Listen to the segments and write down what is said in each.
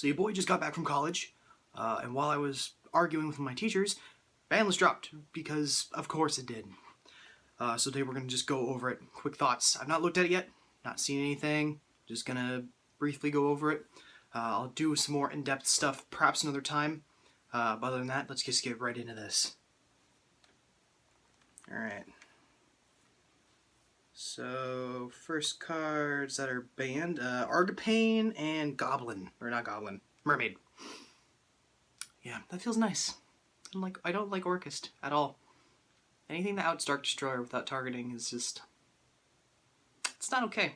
So your boy just got back from college, and while I was arguing with my teachers, ban dropped, because of course it did. So today we're going to just go over it. Quick thoughts. I've not looked at it yet, not seen anything, just going to briefly go over it. I'll do some more in-depth stuff perhaps another time. But other than that, let's just get right into this. Alright. So, first cards that are banned, Argipane and Goblin. Or not Goblin, Mermaid. Yeah, that feels nice. I don't like Orchest at all. Anything that outs Dark Destroyer without targeting is just... it's not okay.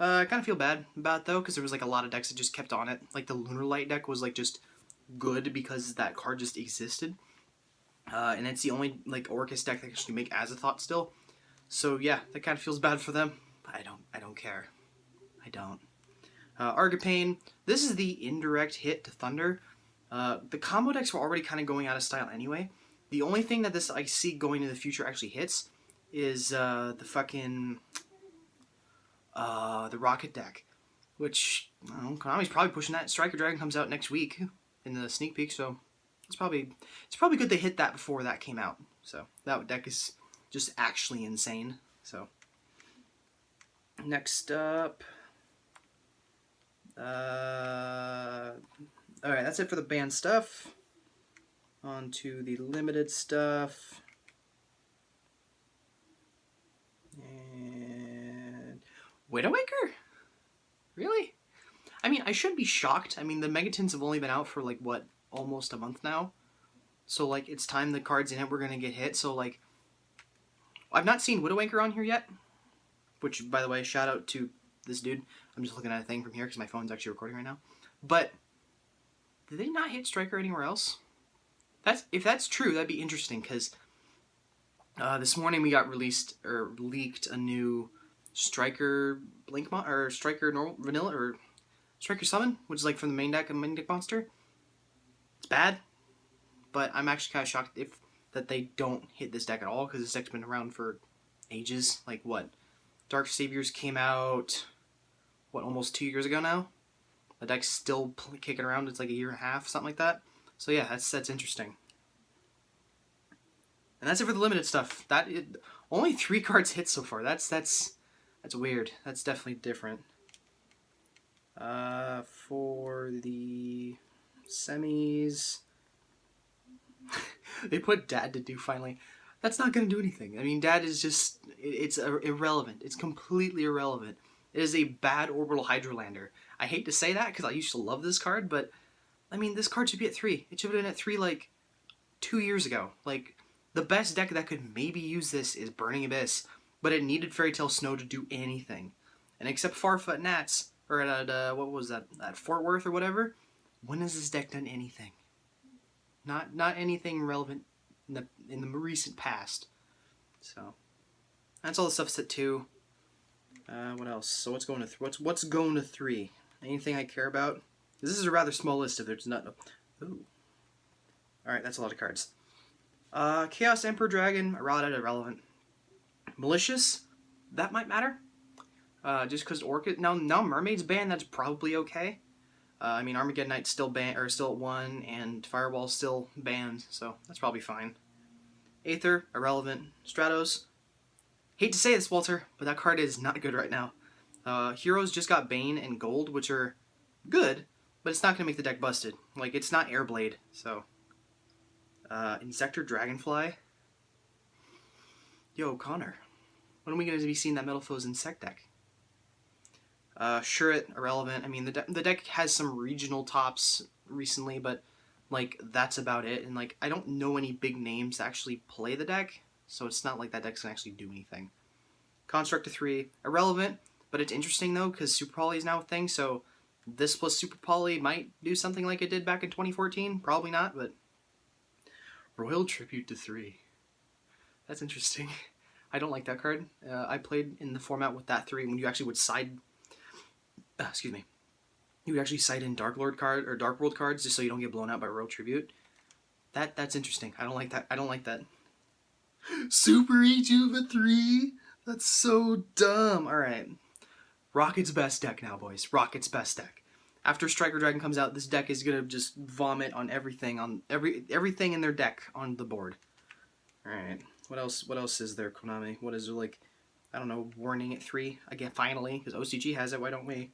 I kind of feel bad about it though, because there was like a lot of decks that just kept on it. Like the Lunar Light deck was like just good because that card just existed. And it's the only like Orchest deck that can actually make Azathoth still. So yeah, that kind of feels bad for them. But I don't care. I don't. Argipane. This is the indirect hit to Thunder. The combo decks were already kind of going out of style anyway. The only thing that this I see going into the future actually hits is the fucking the Rocket deck, which I don't know, Konami's probably pushing that. Striker Dragon comes out next week in the sneak peek, so it's probably good they hit that before that came out. So that deck is just actually insane. So next up, all right, that's it for the banned stuff. On to the limited stuff. And Widowmaker? Really? I mean, I should be shocked. I mean, the Megatons have only been out for like what, almost a month now. So like it's time the cards in it were gonna get hit. So like I've not seen Widowmaker on here yet. Which, by the way, shout out to this dude. I'm just looking at a thing from here because my phone's actually recording right now. But did they not hit Striker anywhere else? If that's true, that'd be interesting, because this morning we got leaked a new Striker or Striker normal vanilla or Striker summon, which is like from the main deck monster. It's bad, but I'm actually kind of shocked that they don't hit this deck at all, because this deck's been around for ages. Like what? Dark Saviors came out what, almost 2 years ago now. The deck's still kicking around. It's like a year and a half, something like that. So yeah, that's interesting. And that's it for the limited stuff. Only 3 cards hit so far. That's weird. That's definitely different. For the semis, they put Dad to do finally. That's not going to do anything. I mean, Dad is just, it's irrelevant. It's completely irrelevant. It is a bad Orbital Hydrolander. I hate to say that because I used to love this card, but I mean, this card should be at 3. It should have been at 3 like 2 years ago. Like, the best deck that could maybe use this is Burning Abyss, but it needed Fairy Tale Snow to do anything. And except Farfoot Nats, or at, what was that, at Fort Worth or whatever, when has this deck done anything? Not anything relevant in the recent past. So, that's all the stuff's at 2. What else? So what's going to what's going to 3? Anything I care about? This is a rather small list if there's not. Ooh. Alright, that's a lot of cards. Chaos Emperor Dragon, errata, irrelevant. Malicious, that might matter. Just because Orchid. Now Mermaid's banned, that's probably okay. I mean, Armageddon Knight's still banned, or still at 1, and Fireball's still banned, so that's probably fine. Aether, irrelevant. Stratos, hate to say this, Walter, but that card is not good right now. Heroes just got Bane and Gold, which are good, but it's not going to make the deck busted. Like, it's not Airblade, so. Insector Dragonfly. Yo, Connor, when are we going to be seeing that Metal Foes Insect deck? Shuret, irrelevant. I mean, the deck has some regional tops recently, but, like, that's about it. And, like, I don't know any big names to actually play the deck, so it's not like that deck's going to actually do anything. Construct to 3, irrelevant, but it's interesting, though, because Super Poly is now a thing, so this plus Super Poly might do something like it did back in 2014. Probably not, but Royal Tribute to 3. That's interesting. I don't like that card. I played in the format with that 3 when you actually would side... excuse me. You would actually side in Dark Lord card or Dark World cards just so you don't get blown out by Royal Tribute. That's interesting. I don't like that. I don't like that. Super Ejuva 3? That's so dumb. Alright. Rocket's best deck now, boys. Rocket's best deck. After Striker Dragon comes out, this deck is gonna just vomit on everything everything in their deck on the board. All right, what else? What else is there, Konami? What is there, like? I don't know. Warning at 3 again. Finally, because OCG has it. Why don't we?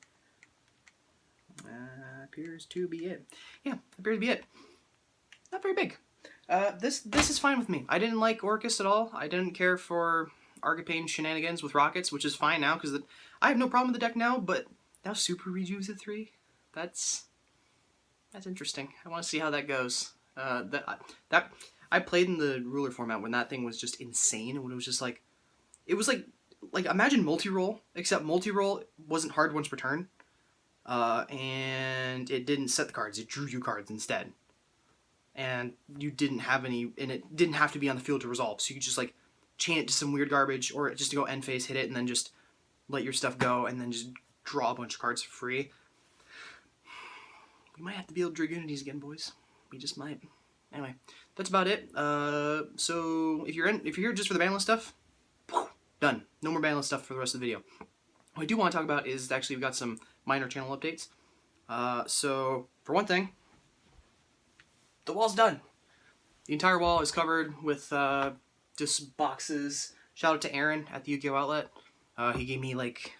Appears to be it. Yeah, appears to be it. Not very big. This is fine with me. I didn't like Orcus at all. I didn't care for Argipane shenanigans with rockets, which is fine now because I have no problem with the deck now. But now Super Rejuve's at 3. That's interesting. I want to see how that goes. That I played in the ruler format when that thing was just insane. When it was just like, it was like imagine multi-roll, except multi-roll wasn't hard once per turn, and it didn't set the cards. It drew you cards instead, and you didn't have any, and it didn't have to be on the field to resolve. So you could just like chain it to some weird garbage, or just to go end phase, hit it, and then just let your stuff go, and then just draw a bunch of cards for free. We might have to build Dragunities again, boys. We just might. Anyway, that's about it. So if you're here just for the banlist stuff, done. No more banlist stuff for the rest of the video. What I do want to talk about is actually we've got some minor channel updates. So for one thing, the wall's done. The entire wall is covered with just boxes. Shout out to Aaron at the Yugioh outlet. He gave me like,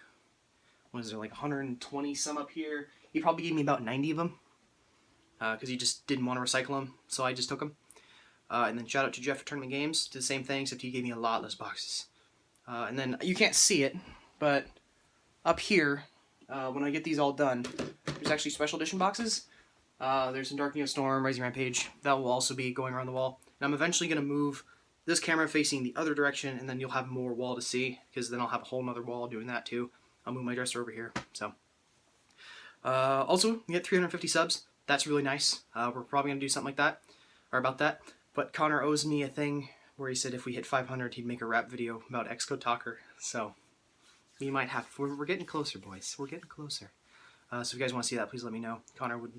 what is there, like 120 some up here. He probably gave me about 90 of them. Because he just didn't want to recycle them, so I just took them. And then shout out to Jeff at Tournament Games, did the same thing, except he gave me a lot less boxes. And then, you can't see it, but up here, when I get these all done, there's actually special edition boxes. There's some Dark Neo Storm, Rising Rampage, that will also be going around the wall. And I'm eventually going to move this camera facing the other direction, and then you'll have more wall to see, because then I'll have a whole nother wall doing that too. I'll move my dresser over here, so. Also, we get 350 subs. That's really nice. We're probably going to do something like that, or about that. But Connor owes me a thing where he said if we hit 500, he'd make a rap video about Xcode Talker. So, we might have... We're getting closer, boys. We're getting closer. So if you guys want to see that, please let me know. Connor would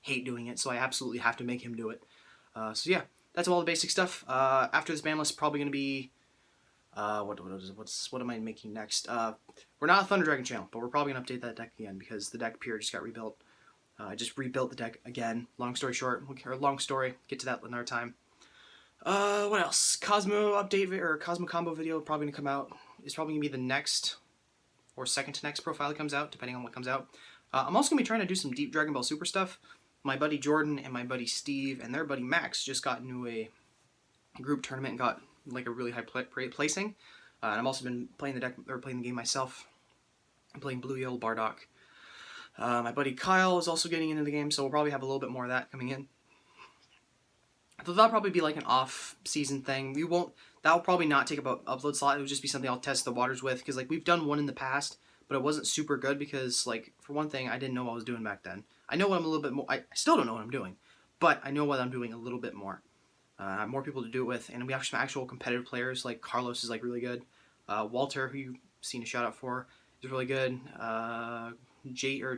hate doing it, so I absolutely have to make him do it. So yeah, that's all the basic stuff. After this ban list, probably going to be... what am I making next? We're not a Thunder Dragon channel, but we're probably going to update that deck again, because the deck pure just got rebuilt. I just rebuilt the deck again. Long story short, or long story, get to that another time. What else? Cosmo update, or Cosmo combo video probably gonna come out. It's probably gonna be the next, or second to next profile that comes out, depending on what comes out. I'm also gonna be trying to do some deep Dragon Ball Super stuff. My buddy Jordan and my buddy Steve and their buddy Max just got into a group tournament and got like a really high placing. And I've also been playing the deck, or playing the game myself. I'm playing Blue Yellow Bardock. My buddy Kyle is also getting into the game, so we'll probably have a little bit more of that coming in. So that'll probably be like an off-season thing. That'll probably not take up an upload slot. It'll just be something I'll test the waters with, because like we've done one in the past, but it wasn't super good because, like, for one thing, I didn't know what I was doing back then. I know what I'm a little bit more. I still don't know what I'm doing, but I know what I'm doing a little bit more. I have more people to do it with, and we have some actual competitive players. Like Carlos is like really good. Walter, who you've seen a shout out for, is really good.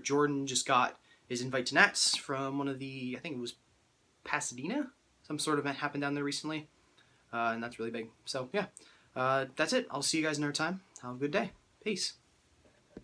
Jordan just got his invite to Nats from one of the, I think it was Pasadena? Some sort of event happened down there recently. And that's really big. So, yeah. That's it. I'll see you guys another time. Have a good day. Peace.